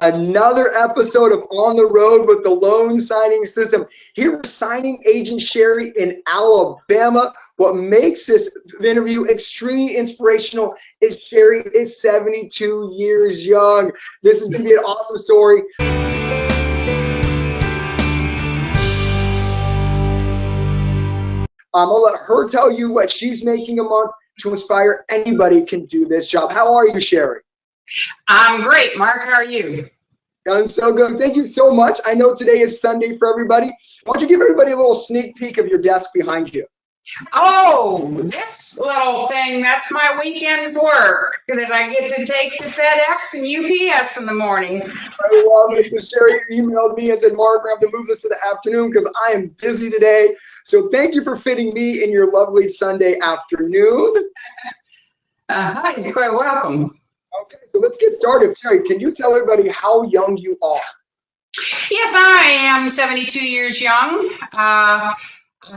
Another episode of On the Road with the Loan Signing System. Here with signing agent Sherry in Alabama. What makes this interview extremely inspirational is Sherry is 72 years young. This is going to be an awesome story. I'm going to let her tell you what she's making a month to inspire anybody can do this job. How are you, Sherry? I'm great, Mark. How are you? Done so good. Thank you so much. I know today is Sunday for everybody. Why don't you give everybody a little sneak peek of your desk behind you? Oh, this little thing, that's my weekend work that I get to take to FedEx and UPS in the morning. I love it. So Sherry emailed me and said, Mark, we have to move this to the afternoon because I am busy today. So thank you for fitting me in your lovely Sunday afternoon. Hi, you're quite welcome. Okay, so let's get started. Sherry, can you tell everybody how young you are? Yes, I am 72 years young. I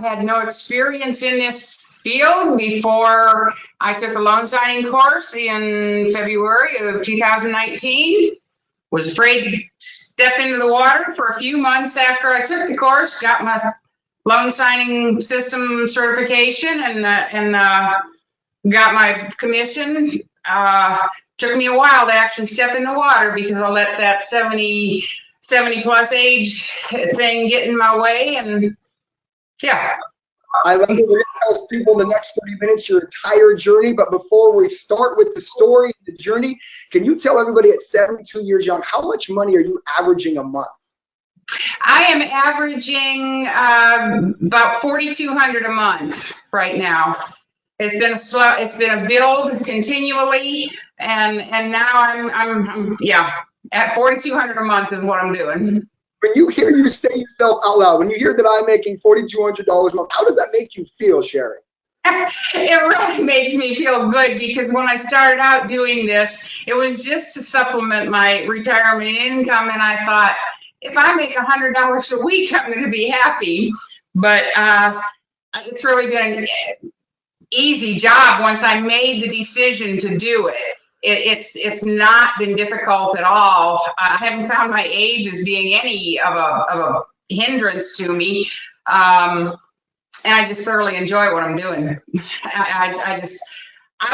had no experience in this field before I took a loan signing course in February of 2019. Was afraid to step into the water for a few months after I took the course, got my loan signing system certification and got my commission. Took me a while to actually step in the water because I let that 70 plus age thing get in my way, and yeah. I love it. We're going to tell people in the next 30 minutes your entire journey, but before we start with the story, the journey, can you tell everybody at 72 years young, how much money are you averaging a month? I am averaging about $4,200 a month right now. It's been a build continually, and now I'm at $4,200 a month is what I'm doing. When you hear you say yourself out loud, when you hear that I'm making $4,200 a month, how does that make you feel, Sherry? It really makes me feel good because when I started out doing this, it was just to supplement my retirement income, and I thought, if I make $100 a week, I'm going to be happy. But it's really been an easy job once I made the decision to do it. It's not been difficult at all. I haven't found my age as being any of a hindrance to me, and I just thoroughly enjoy what I'm doing. I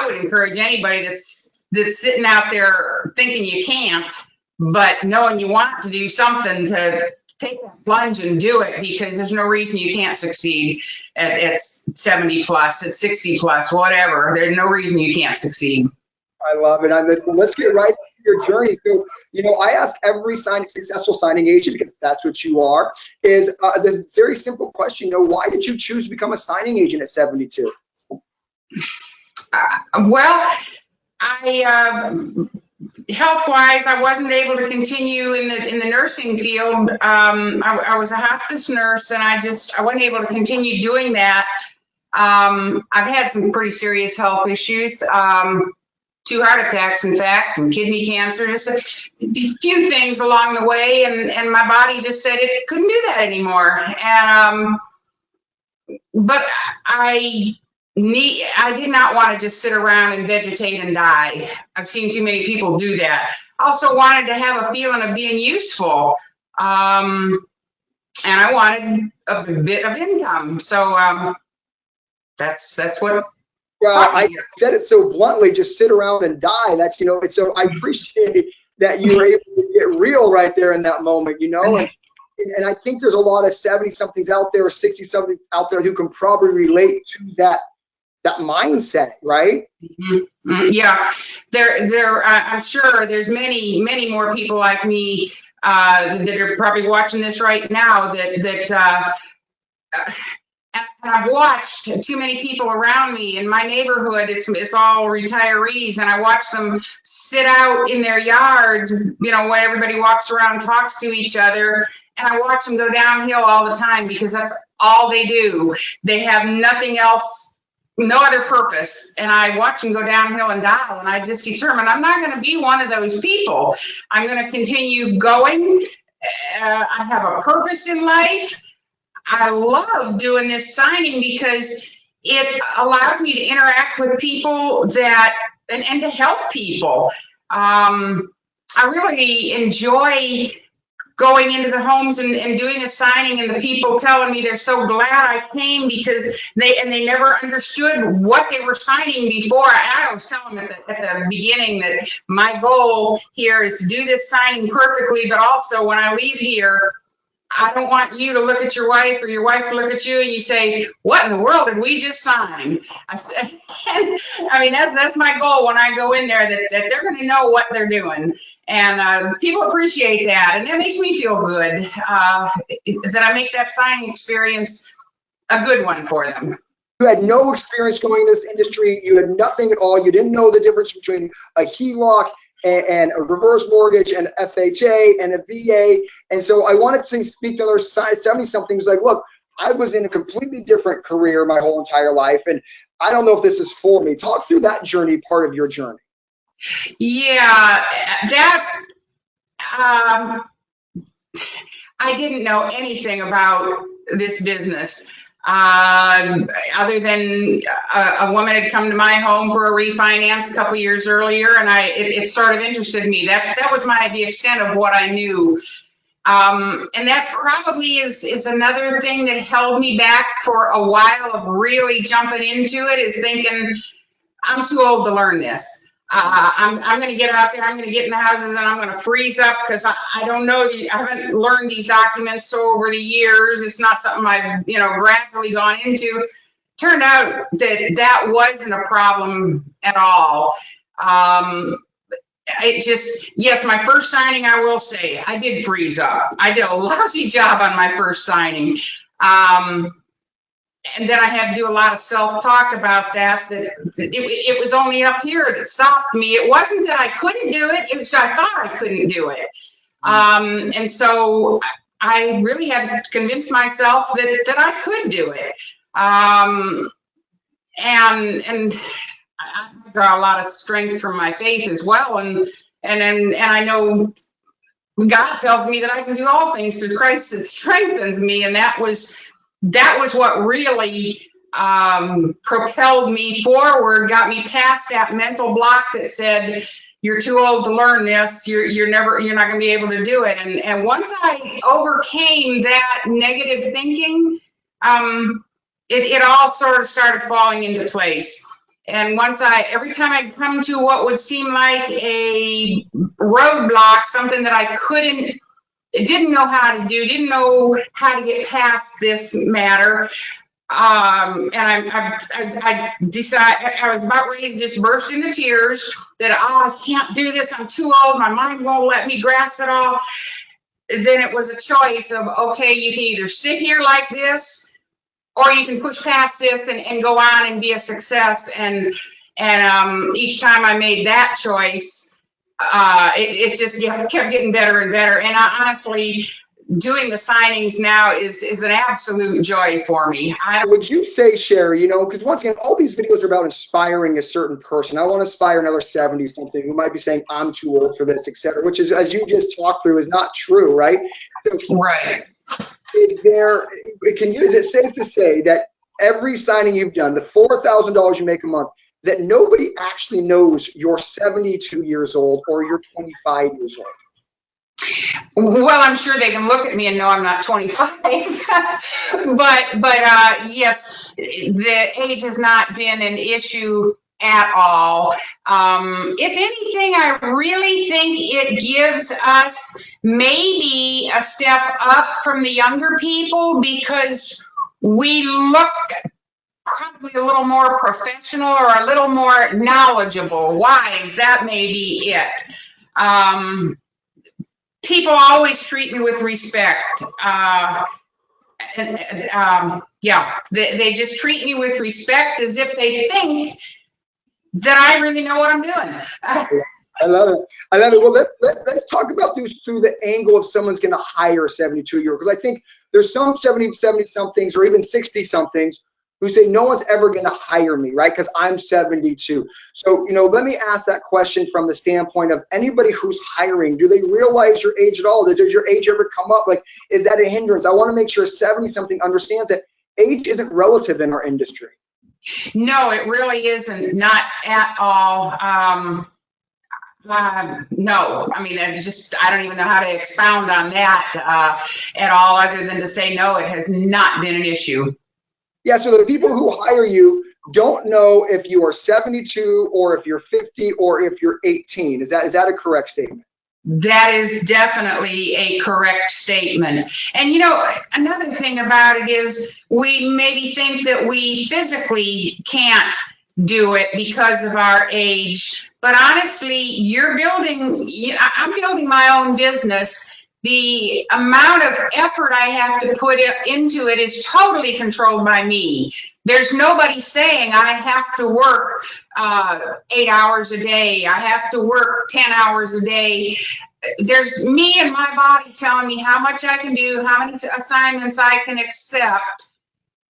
would encourage anybody that's sitting out there thinking you can't, but knowing you want to do something, to take that plunge and do it, because there's no reason you can't succeed at 70 plus, at 60 plus, whatever. There's no reason you can't succeed. I love it. Let's get right into your journey. So, I ask every successful signing agent, because that's what you are, is the very simple question, why did you choose to become a signing agent at 72? Well, health-wise, I wasn't able to continue in the nursing field. I was a hospice nurse, and I wasn't able to continue doing that. I've had some pretty serious health issues. 2 heart attacks, in fact, and kidney cancer, just a few things along the way, and my body just said it couldn't do that anymore. And but I did not want to just sit around and vegetate and die. I've seen too many people do that. Also wanted to have a feeling of being useful, and I wanted a bit of income. So that's what. Well, I said it so bluntly, just sit around and die. That's, it's so, I appreciate that you were able to get real right there in that moment, and I think there's a lot of 70-somethings out there, or 60-somethings out there who can probably relate to that mindset, right? Mm-hmm. Yeah, I'm sure there's many more people like me that are probably watching this right now that I've watched too many people around me in my neighborhood. It's all retirees, and I watch them sit out in their yards, where everybody walks around and talks to each other, and I watch them go downhill all the time because that's all they do. They have nothing else, no other purpose, and I watch them go downhill and die, and I just determined I'm not going to be one of those people. I'm going to continue going. I have a purpose in life. I love doing this signing because it allows me to interact with people and to help people. I really enjoy going into the homes and doing a signing, and the people telling me they're so glad I came because they never understood what they were signing before. I always tell them at the beginning that my goal here is to do this signing perfectly, but also when I leave here, I don't want you to look at your wife or your wife to look at you and you say, what in the world did we just sign? I said, I mean, that's my goal when I go in there, that they're going to know what they're doing. And people appreciate that. And that makes me feel good, that I make that signing experience a good one for them. You had no experience going in this industry. You had nothing at all. You didn't know the difference between a HELOC and a reverse mortgage and FHA and a VA. And so I wanted to speak to other 70-somethings like, look, I was in a completely different career my whole entire life, and I don't know if this is for me. Talk through that journey, part of your journey. Yeah, that, I didn't know anything about this business. Other than a woman had come to my home for a refinance a couple years earlier, and it sort of interested me. That was the extent of what I knew. And that probably is another thing that held me back for a while of really jumping into it, is thinking, I'm too old to learn this. I'm going to get out there, I'm going to get in the houses, and I'm going to freeze up because I don't know, I haven't learned these documents so over the years. It's not something I've, gradually gone into. Turned out that wasn't a problem at all. Yes, my first signing, I will say, I did freeze up. I did a lousy job on my first signing. And then I had to do a lot of self-talk about that it was only up here that stopped me. It wasn't that I couldn't do it, it was I thought I couldn't do it. And so I really had to convince myself that I could do it. And I draw a lot of strength from my faith as well. And I know God tells me that I can do all things through Christ that strengthens me. And that was what really propelled me forward, got me past that mental block that said, you're too old to learn this, you're not going to be able to do it. And once I overcame that negative thinking, it all sort of started falling into place. And every time I'd come to what would seem like a roadblock, something that I didn't know how to do, didn't know how to get past this matter. And I decided, I was about ready to just burst into tears that, I can't do this, I'm too old, my mind won't let me grasp it all. Then it was a choice of, okay, you can either sit here like this, or you can push past this and go on and be a success. And each time I made that choice, it just kept getting better and better. And honestly, doing the signings now is an absolute joy for me. Would you say, Sherry, because once again, all these videos are about inspiring a certain person. I want to inspire another 70-something who might be saying, I'm too old for this, etc., which is, as you just talked through, is not true, right? So, right. Is it safe to say that every signing you've done, the $4,000 you make a month, that nobody actually knows you're 72 years old or you're 25 years old? Well, I'm sure they can look at me and know I'm not 25, but yes, the age has not been an issue at all. If anything, I really think it gives us maybe a step up from the younger people because we look probably a little more professional or a little more knowledgeable, wise. That may be it. People always treat me with respect. They just treat me with respect as if they think that I really know what I'm doing. I love it. Well, let's talk about this through the angle of someone's going to hire a 72-year-old, because I think there's some 70-somethings or even 60-somethings who say no one's ever going to hire me, right? Because I'm 72. So, let me ask that question from the standpoint of anybody who's hiring. Do they realize your age at all? Does your age ever come up? Like, is that a hindrance? I want to make sure 70-something understands that age isn't relative in our industry. No, it really isn't, not at all. No, I mean, I don't even know how to expound on that at all, other than to say, no, it has not been an issue. Yeah, so the people who hire you don't know if you are 72 or if you're 50 or if you're 18. Is that a correct statement? That is definitely a correct statement. And you know, another thing about it is we maybe think that we physically can't do it because of our age, but honestly, I'm building my own business. The amount of effort I have to put into it is totally controlled by me. There's nobody saying I have to work 8 hours a day. I have to work 10 hours a day. There's me and my body telling me how much I can do, how many assignments I can accept.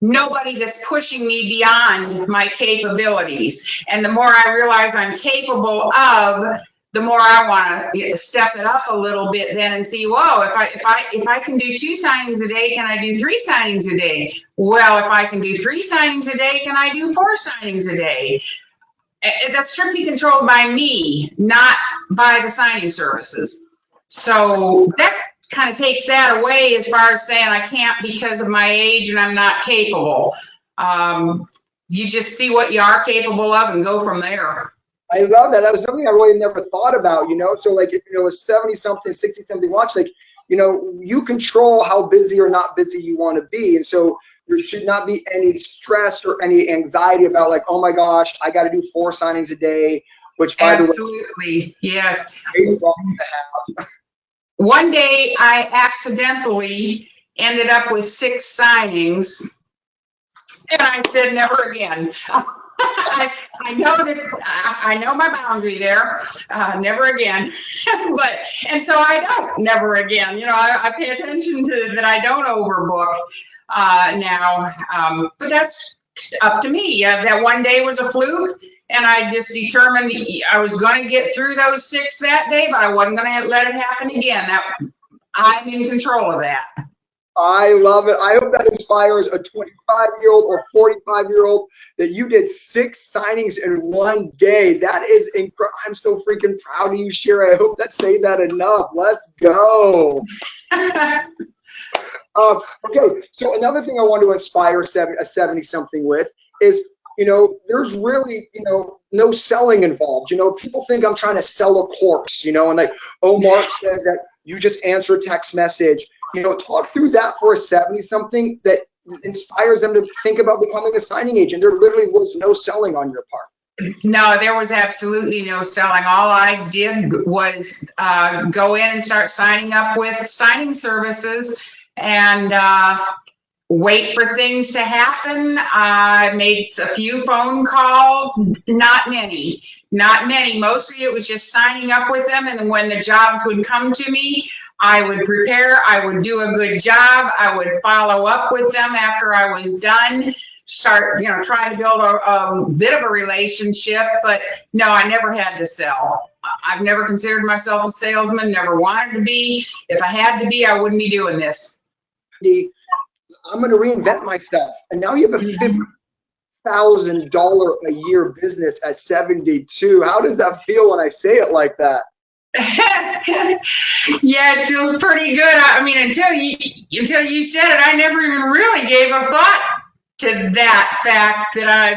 Nobody that's pushing me beyond my capabilities. And the more I realize I'm capable of, the more I want to step it up a little bit then and see, whoa, if I can do 2 signings a day, can I do 3 signings a day? Well, if I can do 3 signings a day, can I do 4 signings a day? That's strictly controlled by me, not by the signing services. So that kind of takes that away as far as saying I can't because of my age and I'm not capable. You just see what you are capable of and go from there. I love that. That was something I really never thought about, you know. So like, if you know, a 70-something, 60-something watch, like, you know, you control how busy or not busy you want to be. And so there should not be any stress or any anxiety about like, oh my gosh, I got to do 4 signings a day, which by Absolutely, the way, yes. is wrong to have. One day I accidentally ended up with 6 signings, and I said never again. I know that I know my boundary there, never again. And so I don't never again. You know, I pay attention to that. I don't overbook now, but that's up to me. That one day was a fluke, and I just determined I was going to get through those 6 that day, but I wasn't going to let it happen again. I'm in control of that. I love it. I hope that inspires a 25-year-old or 45-year-old that you did 6 signings in one day. That is incredible. I'm so freaking proud of you, Sherry. I hope that stayed that enough. Let's go. Okay, so another thing I want to inspire a 70-something with is, you know, there's really, you know, no selling involved. You know, people think I'm trying to sell a course, you know, and like, oh, Mark says that you just answer a text message. You know, talk through that for a 70-something that inspires them to think about becoming a signing agent. There literally was no selling on your part. No, there was absolutely no selling. All I did was go in and start signing up with signing services and wait for things to happen. I made a few phone calls, not many. Mostly it was just signing up with them, and then when the jobs would come to me, I would prepare, I would do a good job, I would follow up with them after I was done, start, you know, trying to build a bit of a relationship, but no, I never had to sell. I've never considered myself a salesman, never wanted to be. If I had to be, I wouldn't be doing this. I'm going to reinvent myself. And now you have a $50,000 a year business at 72. How does that feel when I say it like that? Yeah, it feels pretty good. I mean, until you said it, I never even really gave a thought to that fact that I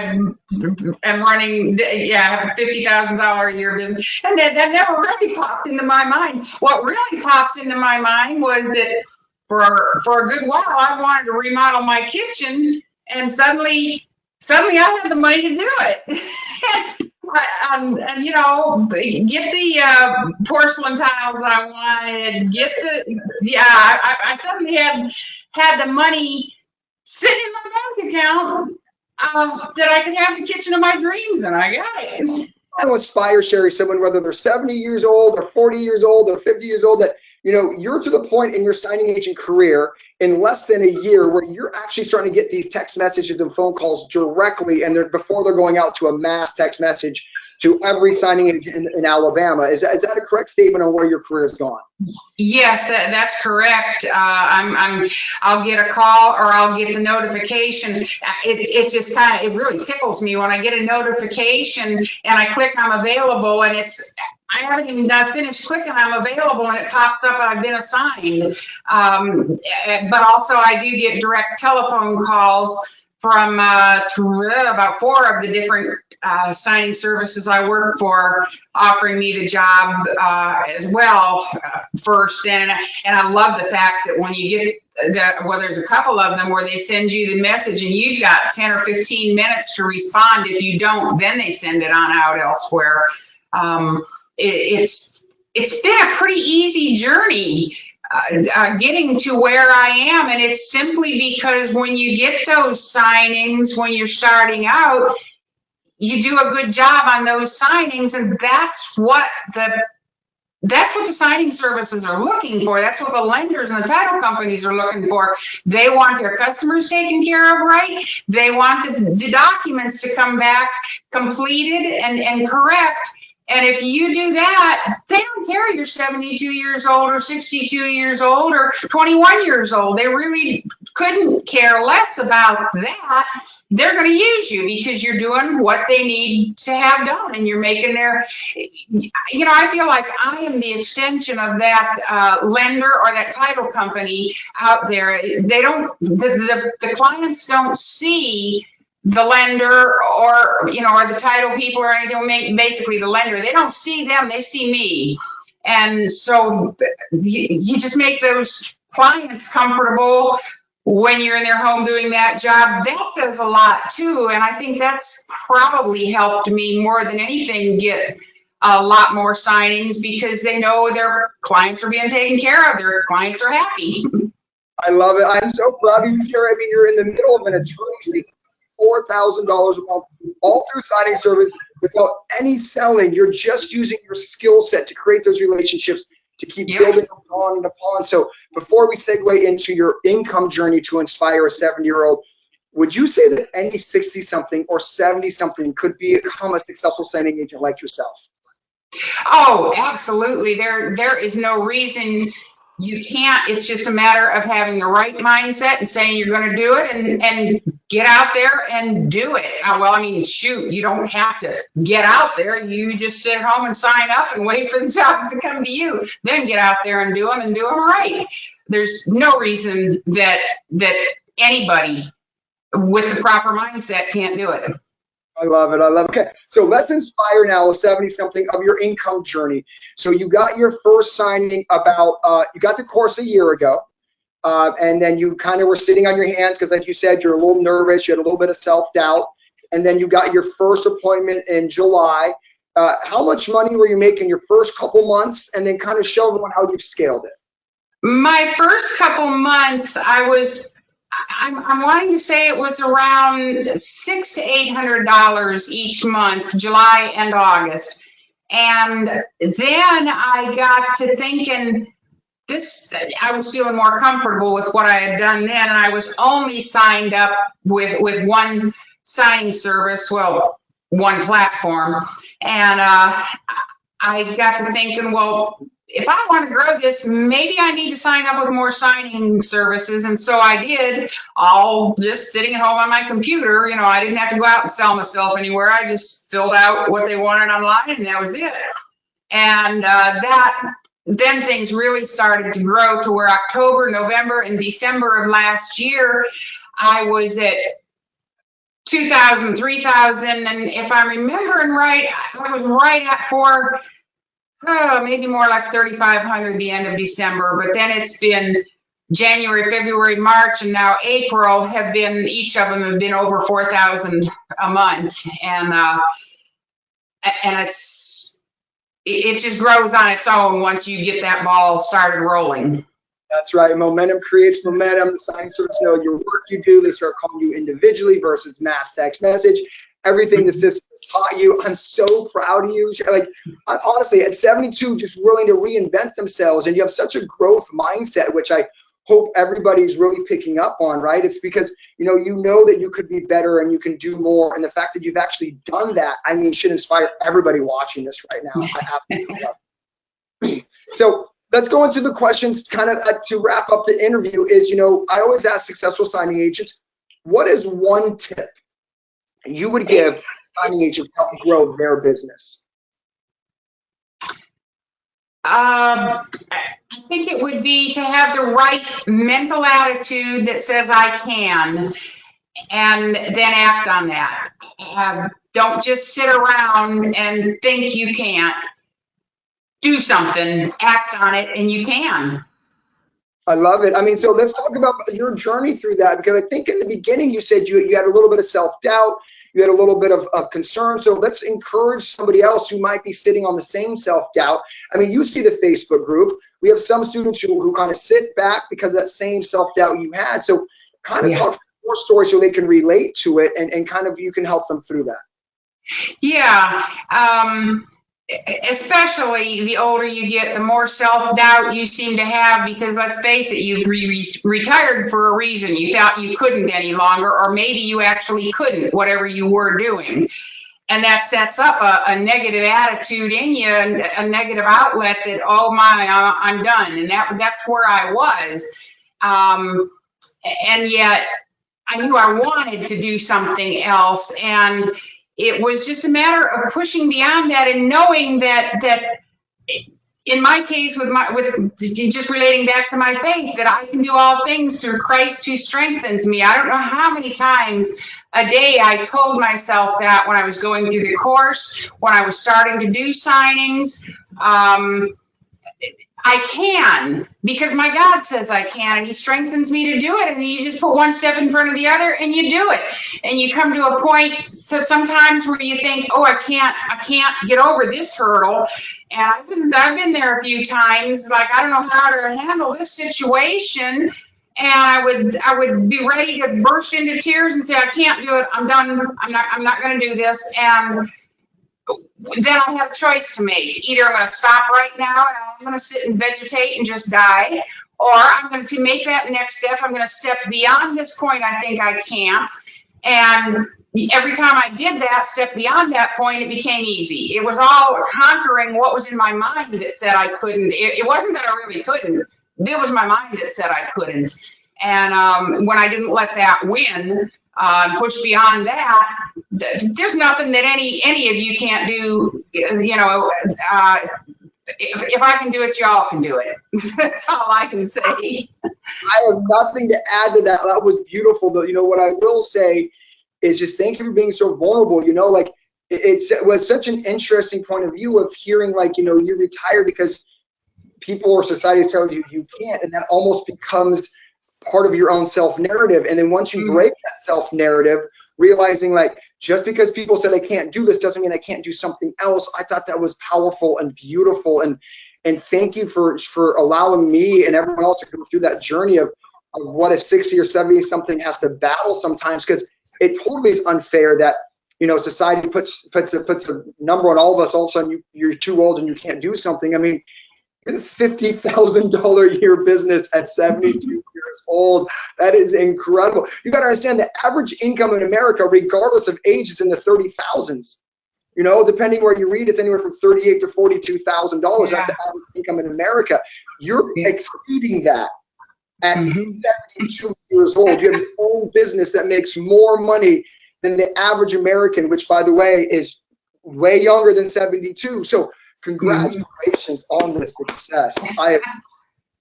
am running, have a $50,000 a year business. And that never really popped into my mind. What really pops into my mind was that for a good while, I wanted to remodel my kitchen, and suddenly I had the money to do it. And you know, get the porcelain tiles I wanted, I suddenly had the money sitting in my bank account that I could have the kitchen of my dreams, and I got it. I want to inspire, Sherry, someone, whether they're 70 years old or 40 years old or 50 years old, that, you know, you're to the point in your signing agent career in less than a year where you're actually starting to get these text messages and phone calls directly, and before they're going out to a mass text message to every signing agent in Alabama. Is that a correct statement on where your career has gone? Yes, that's correct. I'll get a call or I'll get the notification. It just it really tickles me when I get a notification and I click I'm available, and I haven't even finished clicking I'm available, and it pops up I've been assigned. But also I do get direct telephone calls from about 4 of the different signing services I work for, offering me the job as well first. And I love the fact that when you get well, there's a couple of them where they send you the message and you've got 10 or 15 minutes to respond. If you don't, then they send it on out elsewhere. It's been a pretty easy journey getting to where I am, and it's simply because when you get those signings when you're starting out, you do a good job on those signings, and that's what the signing services are looking for. That's what the lenders and the title companies are looking for. They want their customers taken care of right. They want the documents to come back completed and correct. And if you do that, they don't care you're 72 years old or 62 years old or 21 years old. They really couldn't care less about that. They're going to use you because you're doing what they need to have done, and you're making their, I feel like I am the extension of that lender or that title company out there. They don't, the clients don't see the lender or the title people or anything, basically the lender. They don't see them, they see me. And so you just make those clients comfortable when you're in their home doing that job. That says a lot too, and I think that's probably helped me more than anything get a lot more signings, because they know their clients are being taken care of, their clients are happy. I love it. I'm so proud of you, Sarah. I mean, you're in the middle of an attorney $4,000 a month, all through signing service without any selling. You're just using your skill set to create those relationships, to keep building upon and upon. So before we segue into your income journey to inspire a 70-year-old, would you say that any 60-something or 70-something could become a successful signing agent like yourself? Oh, absolutely. There is no reason you can't. It's just a matter of having the right mindset and saying you're going to do it, and get out there and do it. Well, I mean, shoot, you don't have to get out there. You just sit at home and sign up and wait for the jobs to come to you. Then get out there and do them right. There's no reason that anybody with the proper mindset can't do it. I love it. I love it. Okay, so let's inspire now a 70-something of your income journey. So you got your first signing about, you got the course a year ago, and then you kind of were sitting on your hands because, like you said, you're a little nervous, you had a little bit of self-doubt, and then you got your first appointment in July. How much money were you making your first couple months, and then kind of show everyone how you've scaled it? My first couple months, I'm wanting to say it was around $600 to $800 each month, July and August. And then I got to thinking, I was feeling more comfortable with what I had done then, and I was only signed up with one signing service, well, one platform. And I got to thinking, well, if I want to grow this, maybe I need to sign up with more signing services. And so I did, all just sitting at home on my computer. I didn't have to go out and sell myself anywhere. I just filled out what they wanted online, and that was it. And then things really started to grow to where October, November, and December of last year, I was at 2,000, 3,000. And if I'm remembering right, I was right at maybe more like 3,500 the end of December. But then it's been January, February, March, and now April each of them have been over 4,000 a month. And it just grows on its own once you get that ball started rolling. That's right. Momentum creates momentum. The signing service know your work you do. They start calling you individually versus mass text message. Everything the system has taught you. I'm so proud of you. Like, honestly, at 72, just willing to reinvent themselves, and you have such a growth mindset, which I hope everybody's really picking up on, right? It's because you know that you could be better and you can do more, and the fact that you've actually done that, I mean, should inspire everybody watching this right now. I absolutely love it. So let's go into the questions kind of to wrap up the interview. Is, I always ask successful signing agents, what is one tip you would give signing agents to help grow their business? I think it would be to have the right mental attitude that says I can, and then act on that. Don't just sit around and think you can't. Do something, act on it, and you can. I love it. I mean, so let's talk about your journey through that, because I think in the beginning you said you had a little bit of self-doubt, you had a little bit of concern. So let's encourage somebody else who might be sitting on the same self-doubt. I mean, you see the Facebook group. We have some students who kind of sit back because of that same self-doubt you had. So kind of talk more stories so they can relate to it, and kind of you can help them through that. Yeah. Especially the older you get, the more self-doubt you seem to have, because let's face it, you've retired for a reason. You thought you couldn't any longer, or maybe you actually couldn't, whatever you were doing. And that sets up a negative attitude in you, and a negative outlet that, oh my, I'm done. And that's where I was. And yet I knew I wanted to do something else. And it was just a matter of pushing beyond that, and knowing that in my case, with just relating back to my faith, that I can do all things through Christ who strengthens me. I don't know how many times a day I told myself that when I was going through the course, when I was starting to do signings. I can, because my God says I can, and he strengthens me to do it. And you just put one step in front of the other and you do it. And you come to a point sometimes where you think, oh, I can't get over this hurdle. And I've been there a few times, like, I don't know how to handle this situation. And I would be ready to burst into tears and say, I can't do it. I'm done. I'm not going to do this. And then I have a choice to make. Either I'm going to stop right now and I'm going to sit and vegetate and just die, or I'm going to make that next step. I'm going to step beyond this point I think I can't. And every time I did that, step beyond that point, it became easy. It was all conquering what was in my mind that said I couldn't. It wasn't that I really couldn't. It was my mind that said I couldn't. And when I didn't let that win, push beyond that, there's nothing that any of you can't do. You know, if I can do it, y'all can do it. That's all I can say. I have nothing to add to that. That was beautiful, though. You know, what I will say is just thank you for being so vulnerable. You know, like it was such an interesting point of view of hearing, like, you know, you retired because people or society is telling you you can't, and that almost becomes part of your own self-narrative. And then once you break that self-narrative, realizing, like, just because people said I can't do this doesn't mean I can't do something else. I thought that was powerful and beautiful, and thank you for allowing me and everyone else to go through that journey of what a 60 or 70 something has to battle sometimes, because it totally is unfair that, you know, society puts a number on all of us. All of a sudden you're too old and you can't do something. I mean, $50,000 a year business at 72 years old. That is incredible. You got to understand the average income in America, regardless of age, is in the 30,000s. You know, depending where you read, it's anywhere from $38,000 to $42,000. Yeah. That's the average income in America. You're exceeding that at 72 years old. You have your own business that makes more money than the average American, which, by the way, is way younger than 72. So congratulations on this success. I am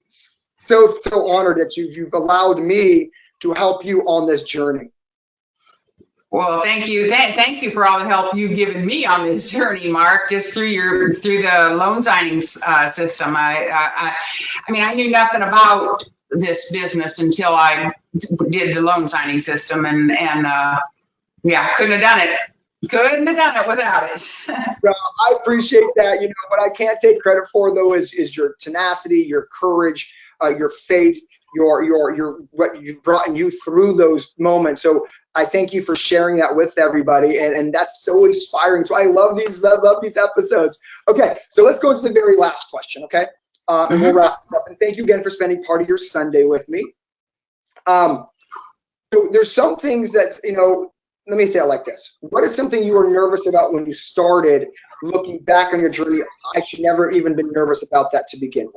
so honored that you've allowed me to help you on this journey. Well, thank you. Thank you for all the help you've given me on this journey, Mark, just through the loan signing system. I mean, I knew nothing about this business until I did the loan signing system, and yeah, couldn't have done it. Couldn't have done it without it. Well, I appreciate that. You know, what I can't take credit for, though, is your tenacity, your courage, your faith, your what you've brought you through those moments. So I thank you for sharing that with everybody, and that's so inspiring. So I love these episodes. Okay, so let's go into the very last question. Okay, and we'll wrap this up. And thank you again for spending part of your Sunday with me. So there's some things that, you know. Let me say it like this. What is something you were nervous about when you started? Looking back on your journey, I should never even been nervous about that to begin with.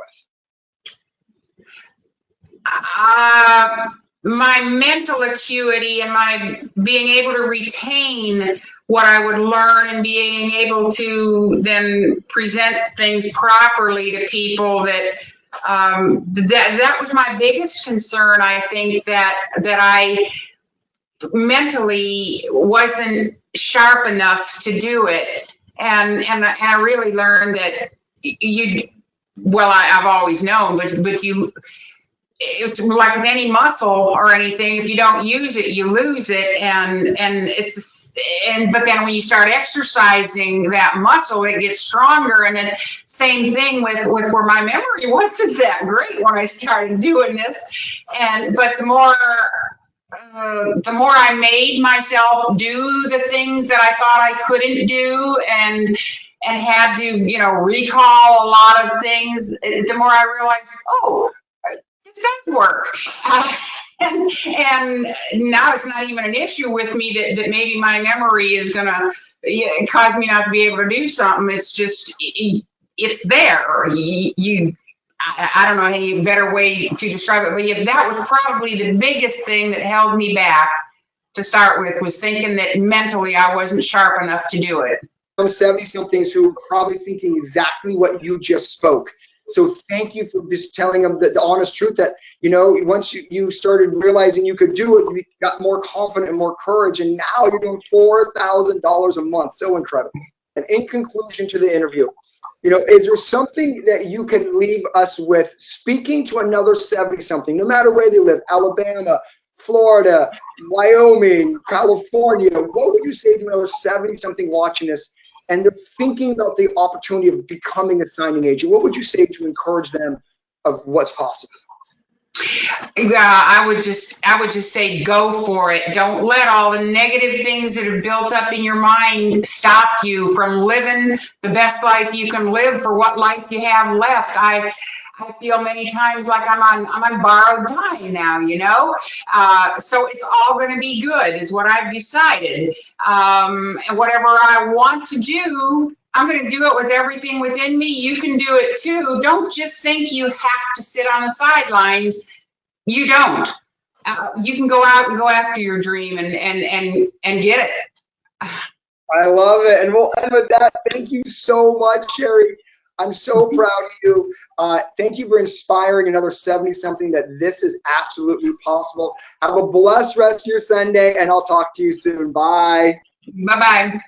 my mental acuity and my being able to retain what I would learn and being able to then present things properly to people, that was my biggest concern. I think that I mentally wasn't sharp enough to do it. And I really learned that I've always known, but it's like with any muscle or anything, if you don't use it, you lose it. But then when you start exercising that muscle, it gets stronger. And then same thing with where my memory wasn't that great when I started doing this. But the more I made myself do the things that I thought I couldn't do and had to, recall a lot of things, the more I realized, oh, it does work. And now it's not even an issue with me that maybe my memory is going to cause me not to be able to do something. It's just, it's there. I don't know any better way to describe it, but that was probably the biggest thing that held me back to start with, was thinking that mentally I wasn't sharp enough to do it. Some 70-somethings who are probably thinking exactly what you just spoke. So thank you for just telling them the honest truth that, once you started realizing you could do it, you got more confident and more courage, and now you're doing $4,000 a month. So incredible. And in conclusion to the interview, is there something that you can leave us with, speaking to another 70-something, no matter where they live, Alabama, Florida, Wyoming, California? What would you say to another 70-something watching this, and they're thinking about the opportunity of becoming a signing agent? What would you say to encourage them of what's possible? Yeah, I would just say go for it. Don't let all the negative things that have built up in your mind stop you from living the best life you can live for what life you have left. I feel many times like I'm on borrowed time now, so it's all going to be good is what I've decided. And whatever I want to do, I'm going to do it with everything within me. You can do it too. Don't just think you have to sit on the sidelines. You don't. You can go out and go after your dream and get it. I love it. And we'll end with that. Thank you so much, Sherry. I'm so proud of you. Thank you for inspiring another 70-something that this is absolutely possible. Have a blessed rest of your Sunday, and I'll talk to you soon. Bye. Bye-bye.